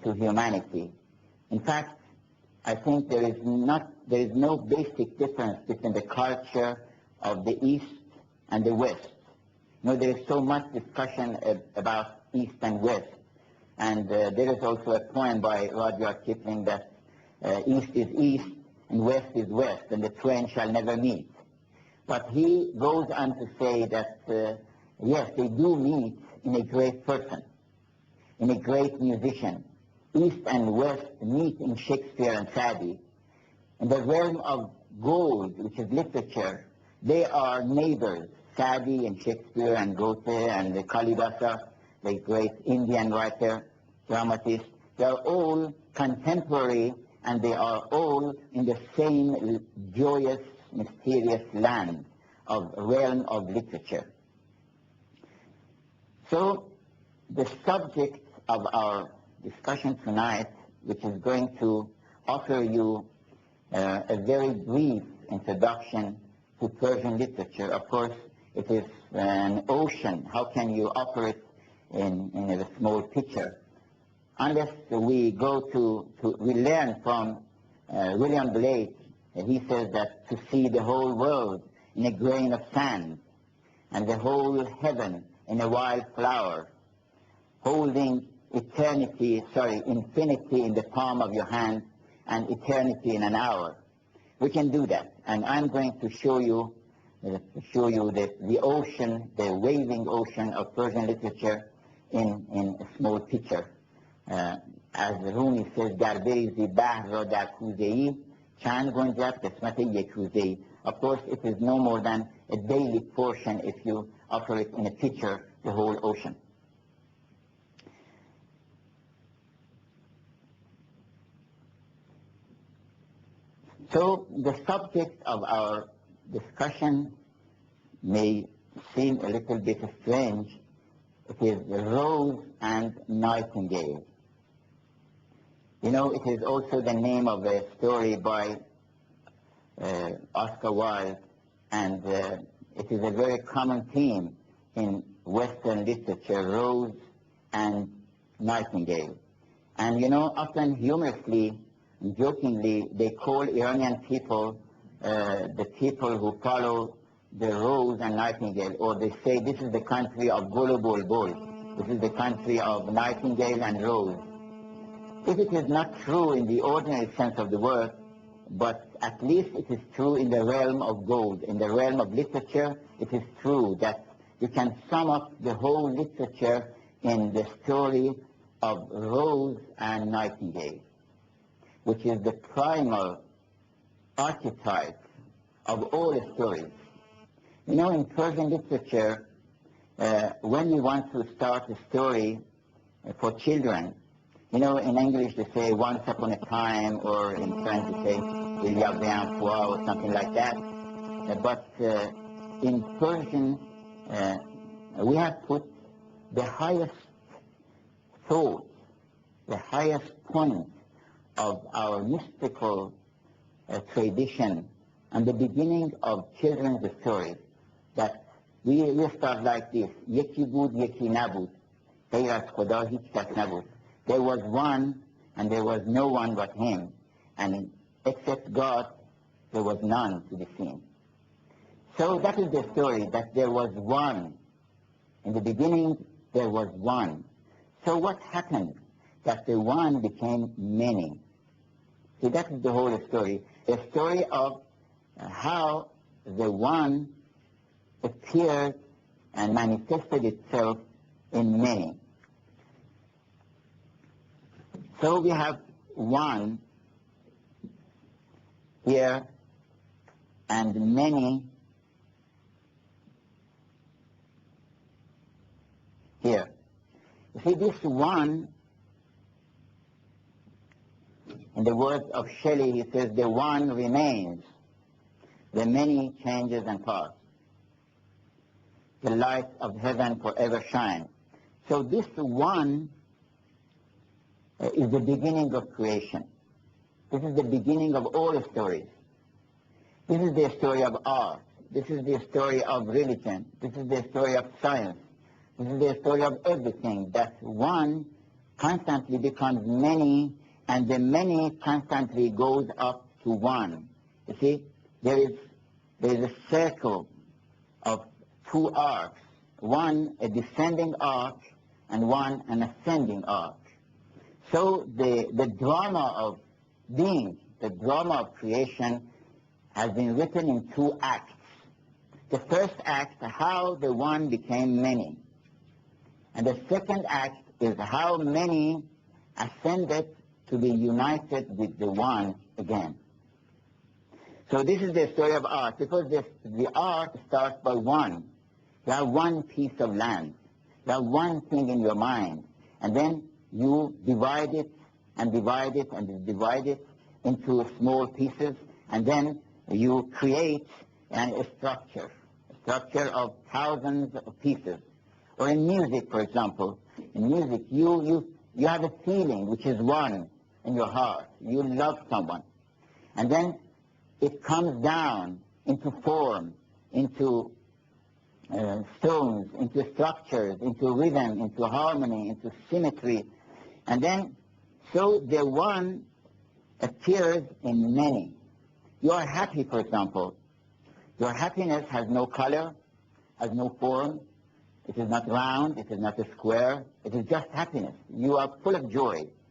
to humanity. In fact, I think there is no basic difference between the culture of the East and the West. There is so much discussion about East and West. And there is also a poem by Rudyard Kipling that East is East and West is West, and the twain shall never meet. But he goes on to say that, yes, they do meet in a great person, in a great musician. East and West meet in Shakespeare and Sadi. In the realm of gold, which is literature, they are neighbors. Sadi and Shakespeare and Goethe and Kalidasa, the great Indian writer, dramatist, they are all contemporary, and they are all in the same joyous, mysterious land of realm of literature. So the subject of our discussion tonight, which is going to offer you a very brief introduction to Persian literature. Of course, it is an ocean. How can you offer it in a small picture? Unless we we learn from William Blake. He says that to see the whole world in a grain of sand, and the whole heaven in a wild flower, holding infinity in the palm of your hand, and eternity in an hour. We can do that, and I'm going to show you the ocean, the waving ocean of Persian literature in a small picture. As Rumi says, در بریزی بحر را در کوزه‌ای چند گنجد قسمت یک روزه‌ای. Of course, it is no more than a daily portion if you offer it in a picture, the whole ocean. So the subject of our discussion may seem a little bit strange. It is Rose and Nightingale. It is also the name of a story by Oscar Wilde, and it is a very common theme in Western literature, Rose and Nightingale. And often humorously, jokingly, they call Iranian people the people who follow the Rose and Nightingale, or they say this is the country of Gul Bulbul. This is the country of Nightingale and Rose. If it is not true in the ordinary sense of the word, but at least it is true in the realm of gold, in the realm of literature, it is true that you can sum up the whole literature in the story of Rose and Nightingale, which is the primal archetype of all stories. In Persian literature, when you want to start a story for children, in English they say once upon a time, or in French they say il y avait un fois, or something like that. But in Persian, we have put the highest thought, the highest point of our mystical tradition and the beginning of children's stories, that we start like this: یکی بود یکی نبود، غیر از خدا هیچ کس نبود. There was one, and there was no one but him, and except God, there was none to be seen. So that is the story, that there was one. In the beginning, there was one. So what happened? That the one became many. See, that is the whole story. A story of how the one appeared and manifested itself in many. So we have one here and many here. You see, this one, in the words of Shelley, he says, the one remains, the many changes and pass. The light of heaven forever shines. So this one is the beginning of creation. This is the beginning of all stories. This is the story of art. This is the story of religion. This is the story of science. This is the story of everything, that one constantly becomes many, and the many constantly goes up to one. You see, there is a circle of two arcs, one a descending arc and one an ascending arc. So the drama of being, the drama of creation, has been written in two acts. The first act, how the one became many. And the second act is how many ascended to be united with the one again. So this is the story of art, because the art starts by one. You have one piece of land. You have one thing in your mind. And then you divide it and divide it and divide it into small pieces, and then you create a structure of thousands of pieces. Or in music, for example, in music you have a feeling which is one in your heart. You love someone. And then it comes down into form, into stones, into structures, into rhythm, into harmony, into symmetry. And then, so the one appears in many. You are happy, for example. Your happiness has no color, has no form. It is not round, it is not a square. It is just happiness. You are full of joy.